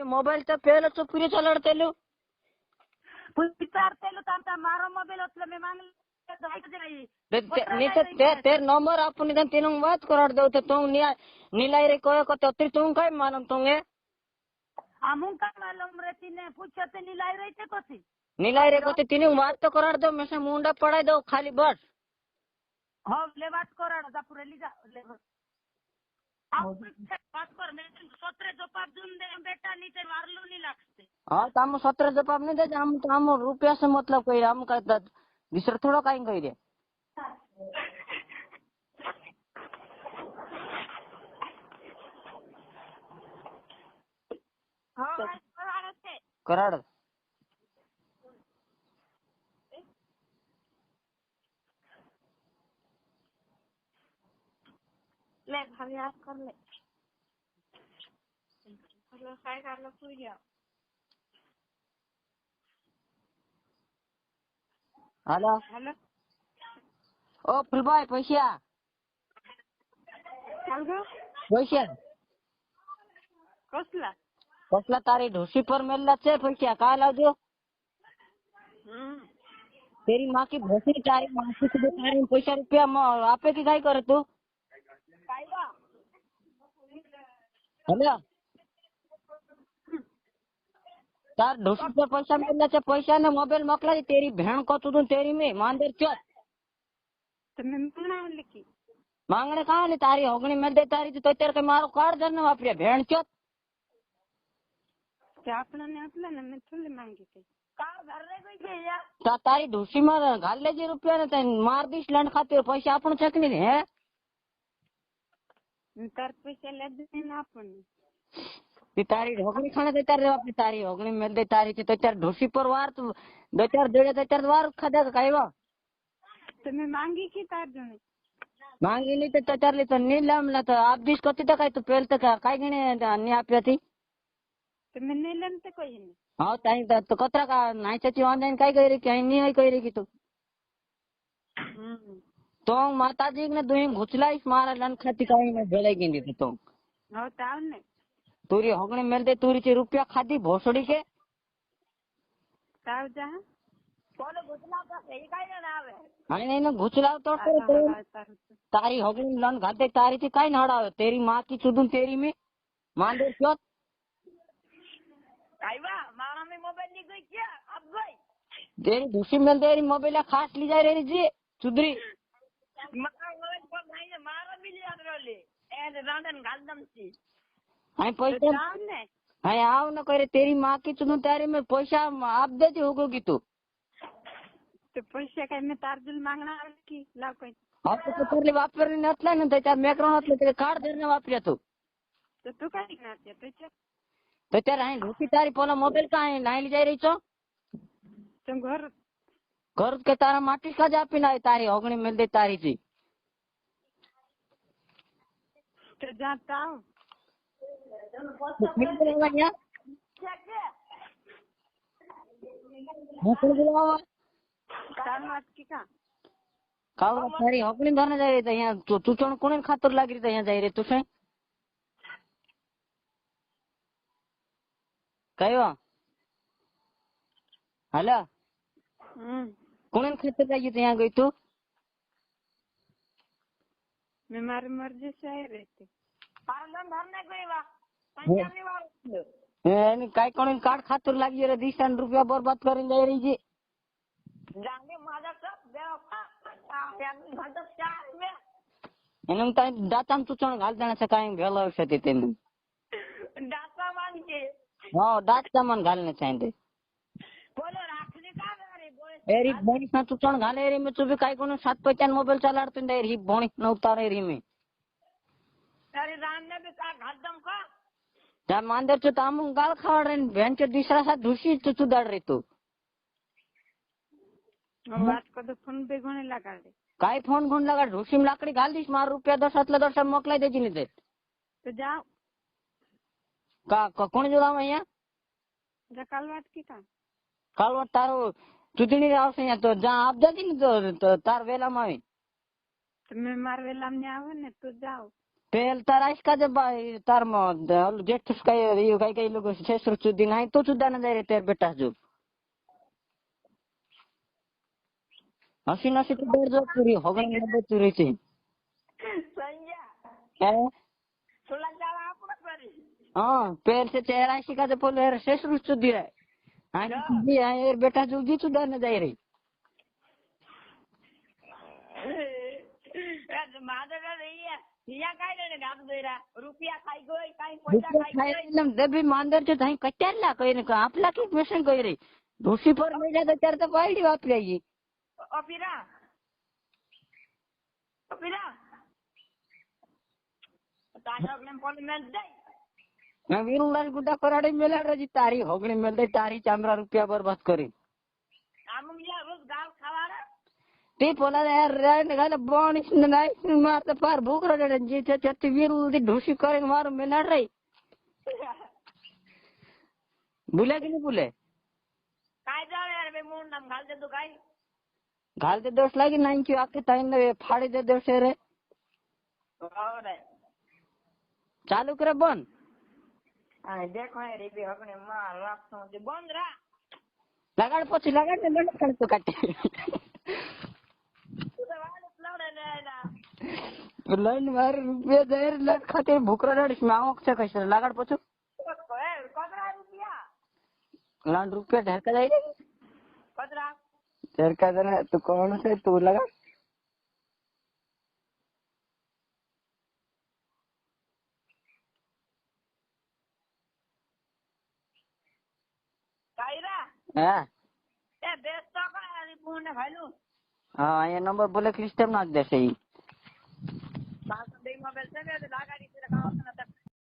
mobile तर पहिलं पुरी चलाडतेलो विचारतेलो तर मारो मोबाईल असलं मी मागले तेर नंबर आपण तीन बात कराड दो तो तुम नीलाई रे कोय को तो तुम काय मालूम तुंगे हमू का मालूम रे तीने पूछो ते नीलाई रही थे कोसी नीलाई रे को तीन बात तो कराड दो मैं से मुंडा पड़ाई दो खाली बस हो ले बात कराड जा पूरे ली जा ले बात कर मैं सोत्रे जो पाप जून दे बेटा नीचे वारलू नहीं लागते हाँ तो हम 17 जवाब नहीं दे हम रुपया से मतलब कोई हम कहता दूसरा थोड़ा कहीं कही दे कराड ले भाभी आप कर ले हेलो काय करला पूजा हेलो हेलो ओ फुलबाई पैसा चल गो पैसा कसला कसला तारी ढोसी पर मेलला छे पैसा काय लावजो तेरी माँ की भोसरी तारी माँ की तारी पैसा रुपया आपे की काय करे तू हेलो तार ढोसी पर पैसा मिलना छे पैसा ने मोबाइल मोकला दी तेरी बहन को तू तेरी में मांदर चोत तो मैं मांगना लिखी मांगने कहा ले तारी होगनी मिल दे तारी तो तेरे के मारो कार्ड धरने वापरिया बहन चोत ते आपना ने आपला ने मैं थोड़ी मांगी थी कार भरने कोई के या तारी ढोसी में घाल ले जी रुपया ने तन मार दीस लंड खाते पैसा अपन चकनी दे है तार पैसे ले दे ना अपन ती तारी ढोकनी खाने दे तारे अपनी तारी होगनी मिल दे तारी तो तेरे ढोसी पर वार तू दो चार देड़े तो तेरे वार खादा का काईवा तो मैं मांगी की तार जने मांगी ली तो तेरे ली तो नीलम ला तो आप दिस कोती तो काय तो पेल तो काय गणे अन्य आप्या थी तो मैं नीलम ते कोई नहीं हाँ ताई तो कतरा का नाई चाची ऑनलाइन काय करी कहीं नहीं है करी की तू तो माताजी ने दुई घुचलाइस मारा लन खाती काही ने भेलेगी नहीं तो हो ताव ने तुरी होगणी मिल दे तुरी ची रुपया खादी भोसड़ी के ताव जा बोले घुचला का सही काय ना आवे हाने ने घुचला तो तारी होगणी लन खाते तारी ची काय नड़ावे तेरी माँ की चुदुन तेरी में मांदर क्यों आईवा मारा में मोबाइल ली गई क्या अब गई तेरी दूसरी मिल तेरी मोबाइल खास ली जा रही जी चुदरी मारा मोबाइल पर नहीं मारा भी लिया रोले ए रांडन गालदम सी हाय पैसा हाय आओ न करे तेरी माँ की चुदुन तारी में पैसा आप दे दी होगी तू तो पैसे काय मैं तारजुल मांगना की लाव कोई हाँ तो तेरे वापर नतला न त्याच्यात मेकरोन असले तेरे कार्ड धरने वापरिया तू तो तू काय करते त्याच्या तो तेरा हाय ढोकी तारी पोला मोबाइल का है नाही ली जा रही छो तुम घर घर के तारा माटी का जा पिना तारी होगणी मिल दे तारी ची तो जाता हूँ मिल दे भैया मैं कौन बुलावा तार मात की का काव तारी होगणी धरने जा रही यहाँ तू चोण कोने खातर लागी रही यहाँ जा रही तू से कयो हेलो कोने खातर लागी यहाँ गई तू मैं मारी मर्जी से आई रहती पालन भरने गई वा पंचानी वाला यानी काय कोने कार्ड खातर लागी रे 20 रुपया बर्बाद करीन जा रही जी जाने माझा सब देवा यानी माझा चार में एनम ताई दाताम तू चोण घाल देना से काय भेलो छती तेन डाटा मान के हां दाता मन घालने चाहिए बोलो राखली का रे बोले एरी बोणी ना तू चोण घाले रे में तू भी काय कोने 755 मोबाइल चलाडतो दे री बोणी न उतारे री में तेरी रान ने भी का घादम का त्या मांदर तो ताम गाल खावड रे भेंच दूसरा सा धुसी तू दाड रे तू बात को तो फोन पे गोने लगा दे काय फोन गुण लगा ढोसीम लाकडी घाल दीस मार रुपया 10 मोकलाई देजी नहीं दे तो जाओ का कोण जो आव અહીંયા जा कालवाट की का કાલવા તારો ચૂંટણી આવશે અહીંયા તો જ્યાં આપ જતી ને તો તાર વેલામાં આવી तो मैं मार वेला में आवे ने तो जाओ પેલ તારા આઈસકા જે તારમાં ઓલું જેઠું કઈ કઈ કઈ લોકો શેષરું સુધી નહીં તો સુદ્ધા ન જાય રે તેર બેટા જો હસી નસી તો ડર જો પૂરી હોગણી ન બચી રહી છે સંજ્ઞા હે થોડા જાવા આપણો કરી हाँ पेड़ से चेहरा शिका से बोले शेष रूप से दिया हाँ जी हाँ यार बेटा जो जी सुधार न जा रही માધવ રહીએ હિયા કાઈ ને ગામ દોરા રૂપિયા ખાઈ ગઈ કાઈ પૈસા ખાઈ ગઈ એટલે દબી માંદર છે તઈ કચારલા કઈ ને આપલા કે મેશન કઈ રહી ઢોસી પર લઈ જાય ત્યારે તો પાડી વાપરી આવી ઓપીરા તાજો ગ્લેમ પોલીમેન્ટ જાય मैं वीरुलाल गुड्डा कराड़ी मेला रजी तारी होगणी मेल दे तारी चामरा रुपया बर्बाद करी આમુંયા રોજ ગાલ ખાવાના ते बोला यार रेड गाले बोनिस नाइस मारते पार भूख रडे जी छत्ती वीरुल दी ढोसी करे मारो मेला रही भूले कि नहीं भूले काय जाव यार बे मूड नाम घाल दे तू काय घाल दे दोष लागी नहीं क्यों आके टाइम ने फाड़ी दे दोष रे अरे चालू करे बंद आ देखो यार बे हकने मार राखतो जे बंद रा लगाड़ પછી लगाड़ ने लड़ कर तो काटे तू तो वाले लड़े ने ना लाइन मार रुपया देर लग खाते भूखरा रडीस में आंख से कैसे लगाड़ पछो ए कतरा रुपया लान रुपया ढरका जाई रे कतरा ढरका देना तू कौन से तू लगा कायरा हां ए बेचतो का यार फोन ने भाईलू हां ये नंबर ब्लैक लिस्ट में नाख देसे ई बात दे मोबाइल से लागाड़ी से रखा होता ना